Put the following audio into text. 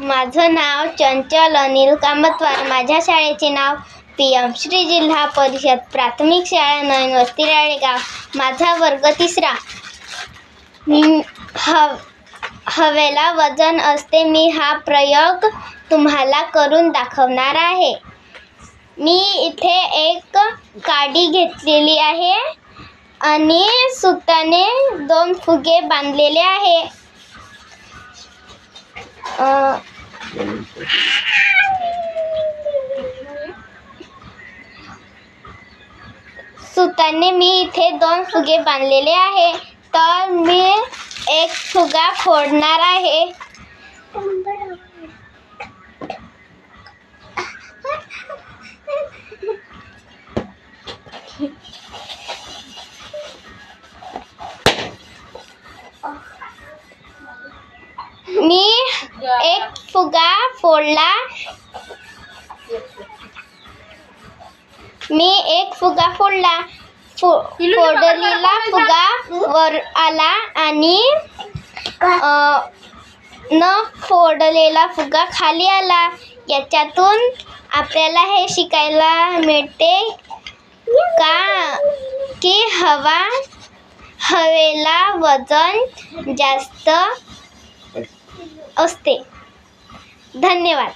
माझं नाव चंचल अनिल कामतवार. माझ्या शाळेचे नाव PM श्री जिल्हा परिषद प्राथमिक शाळा नवीन वस्ती राळेगाव. माझा वर्ग 3रा. हवेला वजन असते. मी हा प्रयोग तुम्हाला करून दाखवणार आहे. मी इथे एक काडी घेतलेली आहे आणि सुताने 2 फुगे बांधलेले आहे. सुताने मी इथे 2 फुगे बांधलेले आहे. तर मी एक फुगा फोडणार आहे. मी एक फुगा फोडला. फोडलेला फुगा वर आला आणि न फोडलेला फुगा खाली आला. याच्यातून आपल्याला हे शिकायला मिळते की हवेला वजन जास्त असते. धन्यवाद.